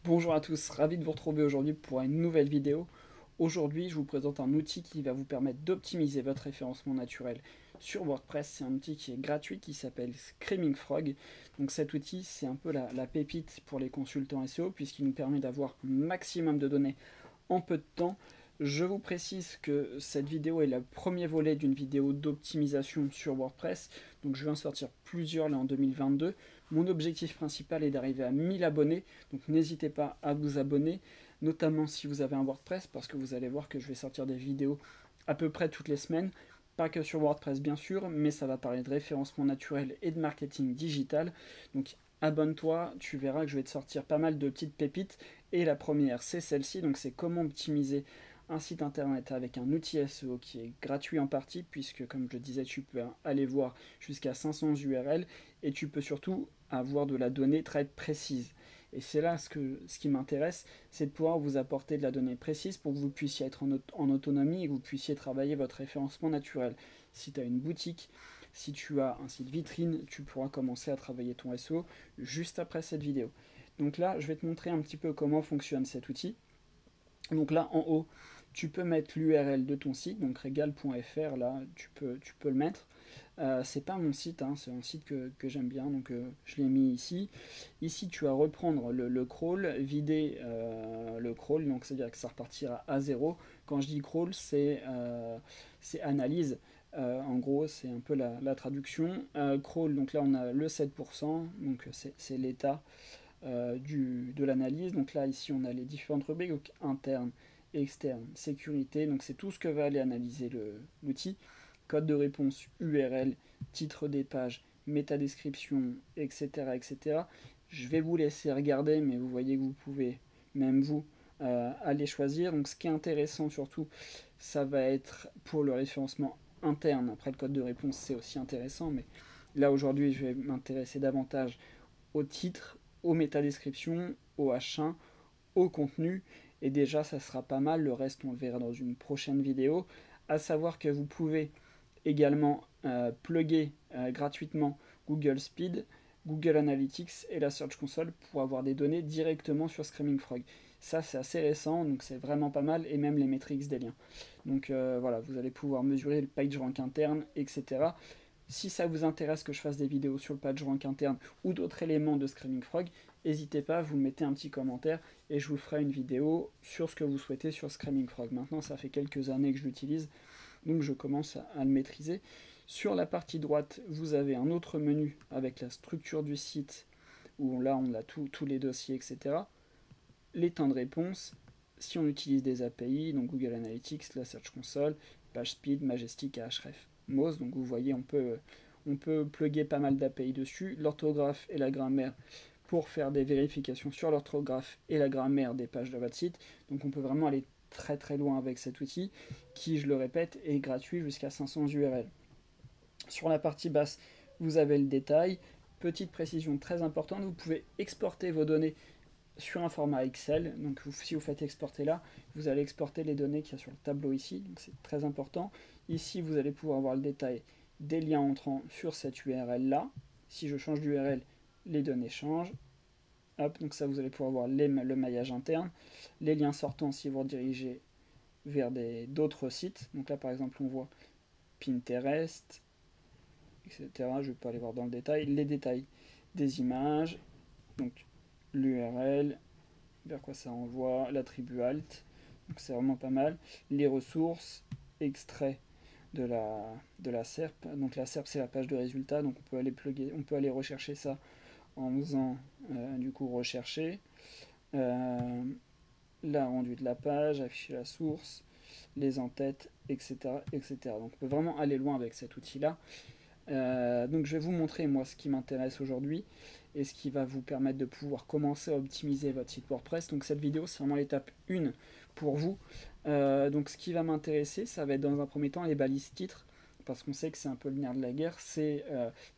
Bonjour à tous, ravi de vous retrouver aujourd'hui pour une nouvelle vidéo. Aujourd'hui, je vous présente un outil qui va vous permettre d'optimiser votre référencement naturel sur WordPress. C'est un outil qui est gratuit qui s'appelle Screaming Frog. Donc cet outil, c'est un peu la pépite pour les consultants SEO puisqu'il nous permet d'avoir un maximum de données en peu de temps. Je vous précise que cette vidéo est le premier volet d'une vidéo d'optimisation sur WordPress. Donc je vais en sortir plusieurs là en 2022. Mon objectif principal est d'arriver à 1000 abonnés. Donc n'hésitez pas à vous abonner, notamment si vous avez un WordPress, parce que vous allez voir que je vais sortir des vidéos à peu près toutes les semaines. Pas que sur WordPress bien sûr, mais ça va parler de référencement naturel et de marketing digital. Donc abonne-toi, tu verras que je vais te sortir pas mal de petites pépites. Et la première, c'est celle-ci, donc c'est comment optimiser un site internet avec un outil SEO qui est gratuit en partie, puisque comme je le disais, tu peux aller voir jusqu'à 500 URL et tu peux surtout avoir de la donnée très précise. Et c'est là ce qui m'intéresse, c'est de pouvoir vous apporter de la donnée précise pour que vous puissiez être en autonomie et que vous puissiez travailler votre référencement naturel. Si tu as une boutique, si tu as un site vitrine, tu pourras commencer à travailler ton SEO juste après cette vidéo. Donc là, je vais te montrer un petit peu comment fonctionne cet outil. Donc là, en haut, tu peux mettre l'URL de ton site, donc regal.fr, là, tu peux le mettre. C'est pas mon site, hein, c'est un site que j'aime bien, donc je l'ai mis ici. Ici, tu vas reprendre le crawl, vider le crawl, donc c'est-à-dire que ça repartira à zéro. Quand je dis crawl, c'est analyse. En gros, c'est un peu la traduction. Crawl, donc là, on a le 7%, donc c'est l'état de l'analyse. Donc là, ici, on a les différentes rubriques, donc interne, externe, sécurité. Donc c'est tout ce que va aller analyser l'outil. Code de réponse, URL, titre des pages, métadescription, etc., etc. Je vais vous laisser regarder, mais vous voyez que vous pouvez, même vous, aller choisir. Donc ce qui est intéressant surtout, ça va être pour le référencement interne. Après, le code de réponse, c'est aussi intéressant, mais là, aujourd'hui, je vais m'intéresser davantage au titre, aux métadescriptions, au H1, au contenu. Et déjà, ça sera pas mal. Le reste, on le verra dans une prochaine vidéo. À savoir que vous pouvez également plugger gratuitement Google Speed, Google Analytics et la Search Console pour avoir des données directement sur Screaming Frog. Ça, c'est assez récent, donc c'est vraiment pas mal, et même les métriques des liens. Donc voilà, vous allez pouvoir mesurer le PageRank interne, etc. Si ça vous intéresse que je fasse des vidéos sur le PageRank interne ou d'autres éléments de Screaming Frog, n'hésitez pas, vous mettez un petit commentaire et je vous ferai une vidéo sur ce que vous souhaitez sur Screaming Frog. Maintenant, ça fait quelques années que je l'utilise, donc je commence à le maîtriser. Sur la partie droite, vous avez un autre menu avec la structure du site, où là on a tous les dossiers, etc. Les temps de réponse, si on utilise des API, donc Google Analytics, la Search Console, PageSpeed, Majestic et Ahrefs. Moz, donc vous voyez, on peut plugger pas mal d'API dessus, l'orthographe et la grammaire pour faire des vérifications sur l'orthographe et la grammaire des pages de votre site. Donc on peut vraiment aller très très loin avec cet outil qui, je le répète, est gratuit jusqu'à 500 URL. Sur la partie basse, vous avez le détail. Petite précision très importante, vous pouvez exporter vos données sur un format Excel. Donc si vous faites exporter là, vous allez exporter les données qu'il y a sur le tableau ici. Donc c'est très important. Ici, vous allez pouvoir voir le détail des liens entrants sur cette URL là. Si je change d'URL, les données changent. Hop, donc ça, vous allez pouvoir voir le maillage interne. Les liens sortants si vous redirigez vers d'autres sites. Donc là, par exemple, on voit Pinterest, etc. Je ne vais pas aller voir dans le détail. Les détails des images, donc l'URL, vers quoi ça envoie, l'attribut alt, donc c'est vraiment pas mal. Les ressources, extraits de la SERP, donc la SERP c'est la page de résultats, donc on peut aller rechercher ça en faisant du coup rechercher, euh, la rendu de la page, afficher la source, les en-têtes, etc., etc. Donc on peut vraiment aller loin avec cet outil-là. Donc je vais vous montrer moi ce qui m'intéresse aujourd'hui et ce qui va vous permettre de pouvoir commencer à optimiser votre site WordPress. Donc cette vidéo c'est vraiment l'étape 1 pour vous. Donc ce qui va m'intéresser, ça va être dans un premier temps les balises titres, parce qu'on sait que c'est un peu le nerf de la guerre, c'est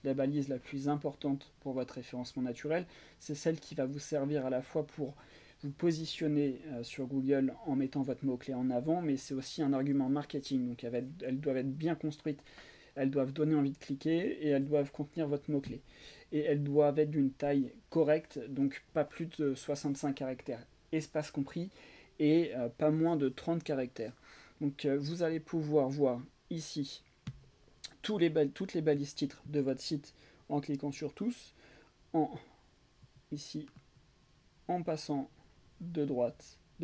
la balise la plus importante pour votre référencement naturel. C'est celle qui va vous servir à la fois pour vous positionner sur Google en mettant votre mot-clé en avant, mais c'est aussi un argument marketing, donc elles doivent être bien construites, elles doivent donner envie de cliquer et elles doivent contenir votre mot-clé. et elles doivent être d'une taille correcte, donc pas plus de 65 caractères, espace compris, et pas moins de 30 caractères. Donc vous allez pouvoir voir ici toutes les balises titres de votre site en cliquant sur tous, ici en passant de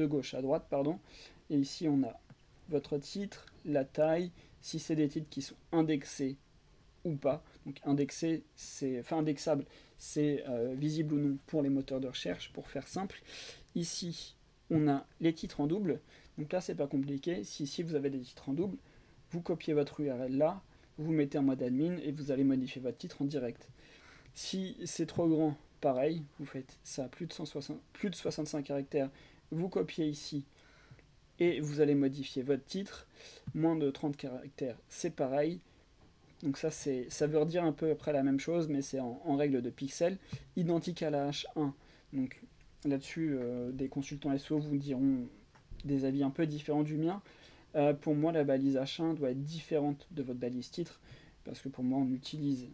gauche à droite, pardon. Et ici on a votre titre, la taille, si c'est des titres qui sont indexés ou pas. Donc indexé, indexable, c'est visible ou non pour les moteurs de recherche, pour faire simple. Ici, on a les titres en double. Donc là, c'est pas compliqué. Si vous avez des titres en double, vous copiez votre URL là, vous mettez en mode admin et vous allez modifier votre titre en direct. Si c'est trop grand, pareil, vous faites ça plus de 65 caractères, vous copiez ici et vous allez modifier votre titre. Moins de 30 caractères, c'est pareil. Donc ça veut dire un peu après la même chose, mais c'est en règle de pixels, identique à la H1. Donc là-dessus, des consultants SEO vous diront des avis un peu différents du mien. Pour moi, la balise H1 doit être différente de votre balise titre, parce que pour moi, on utilise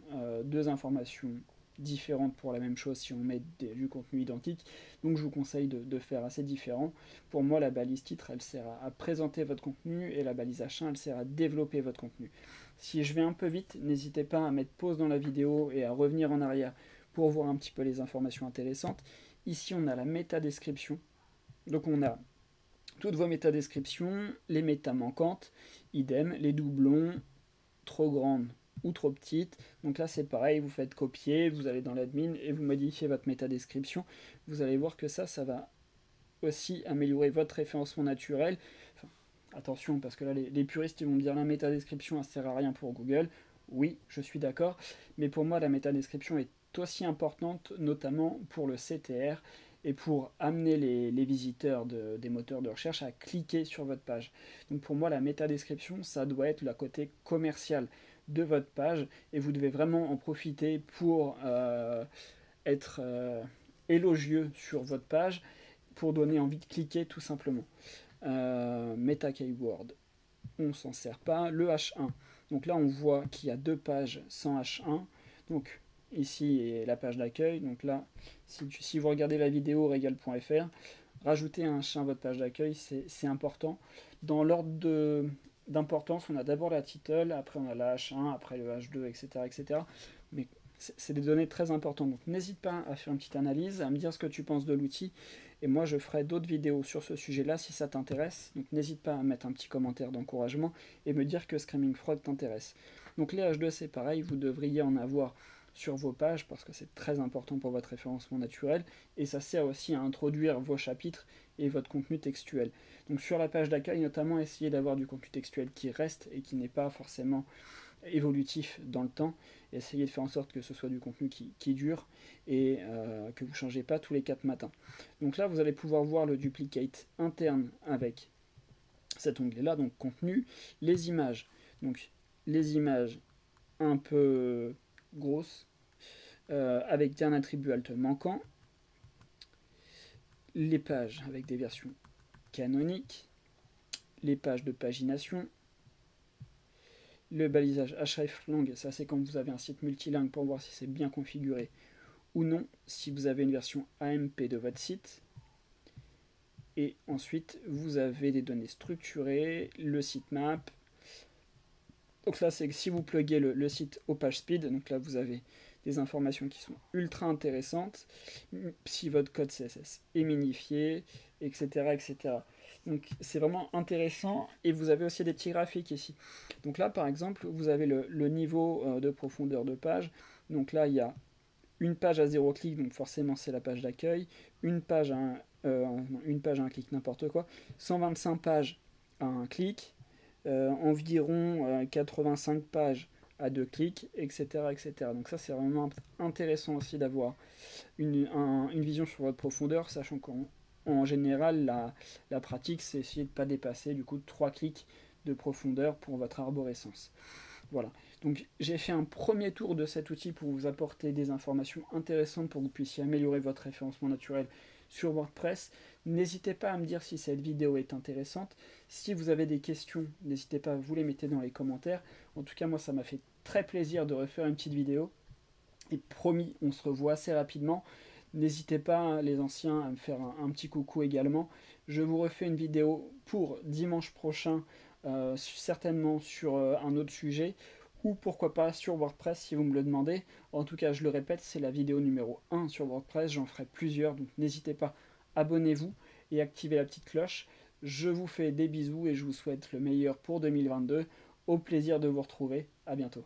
deux informations différentes pour la même chose si on met du contenu identique. Donc je vous conseille de faire assez différent. Pour moi, la balise titre, elle sert à présenter votre contenu, et la balise H1, elle sert à développer votre contenu. Si je vais un peu vite, n'hésitez pas à mettre pause dans la vidéo et à revenir en arrière pour voir un petit peu les informations intéressantes. Ici, on a la métadescription. Donc on a toutes vos métadescriptions, les méta manquantes, idem, les doublons, trop grandes ou trop petites. Donc là, c'est pareil, vous faites copier, vous allez dans l'admin et vous modifiez votre métadescription. Vous allez voir que ça va aussi améliorer votre référencement naturel. Enfin, attention, parce que là, les puristes, ils vont me dire la métadescription, elle sert à rien pour Google. Oui, je suis d'accord, mais pour moi, la métadescription est aussi importante, notamment pour le CTR, et pour amener les visiteurs des moteurs de recherche à cliquer sur votre page. Donc pour moi, la métadescription, ça doit être le côté commercial de votre page, et vous devez vraiment en profiter pour être élogieux sur votre page, pour donner envie de cliquer tout simplement. Meta Keyword, on s'en sert pas. Le H1, donc là on voit qu'il y a deux pages sans H1. Donc ici est la page d'accueil. Donc là, si vous regardez la vidéo regal.fr, rajouter un H1 à votre page d'accueil, c'est important. Dans l'ordre d'importance, on a d'abord la title, après on a la H1, après le H2, etc. etc. Mais c'est des données très importantes. Donc n'hésite pas à faire une petite analyse, à me dire ce que tu penses de l'outil. Et moi, je ferai d'autres vidéos sur ce sujet-là si ça t'intéresse. Donc n'hésite pas à mettre un petit commentaire d'encouragement et me dire que Screaming Frog t'intéresse. Donc les H2, c'est pareil, vous devriez en avoir sur vos pages parce que c'est très important pour votre référencement naturel. Et ça sert aussi à introduire vos chapitres et votre contenu textuel. Donc sur la page d'accueil, notamment, essayez d'avoir du contenu textuel qui reste et qui n'est pas forcément évolutif dans le temps. Essayez de faire en sorte que ce soit du contenu qui dure et que vous ne changez pas tous les 4 matins. Donc là, vous allez pouvoir voir le duplicate interne avec cet onglet-là, donc contenu, les images. Donc les images un peu grosses, avec un attribut alt manquant, les pages avec des versions canoniques, les pages de pagination, le balisage hreflang, ça c'est quand vous avez un site multilingue pour voir si c'est bien configuré ou non, si vous avez une version AMP de votre site. Et ensuite, vous avez des données structurées, le sitemap. Donc là, c'est que si vous pluguez le site au PageSpeed, donc là, vous avez des informations qui sont ultra intéressantes, si votre code CSS est minifié, etc. etc. Donc c'est vraiment intéressant, et vous avez aussi des petits graphiques ici. Donc là, par exemple, vous avez le niveau de profondeur de page. Donc là, il y a une page à 0 clic, donc forcément c'est la page d'accueil, une page à un clic, n'importe quoi, 125 pages à un clic, environ 85 pages à 2 clics, etc., etc. Donc ça c'est vraiment intéressant aussi d'avoir une vision sur votre profondeur, sachant qu'en général la pratique c'est essayer de ne pas dépasser du coup 3 clics de profondeur pour votre arborescence. Voilà, donc j'ai fait un premier tour de cet outil pour vous apporter des informations intéressantes pour que vous puissiez améliorer votre référencement naturel sur WordPress. N'hésitez pas à me dire si cette vidéo est intéressante. Si vous avez des questions, n'hésitez pas à vous les mettre dans les commentaires. En tout cas, moi, ça m'a fait très plaisir de refaire une petite vidéo. Et promis, on se revoit assez rapidement. N'hésitez pas, les anciens, à me faire un petit coucou également. Je vous refais une vidéo pour dimanche prochain, certainement sur un autre sujet, ou pourquoi pas sur WordPress si vous me le demandez. En tout cas, je le répète, c'est la vidéo numéro 1 sur WordPress, j'en ferai plusieurs, donc n'hésitez pas, abonnez-vous et activez la petite cloche. Je vous fais des bisous et je vous souhaite le meilleur pour 2022. Au plaisir de vous retrouver, à bientôt.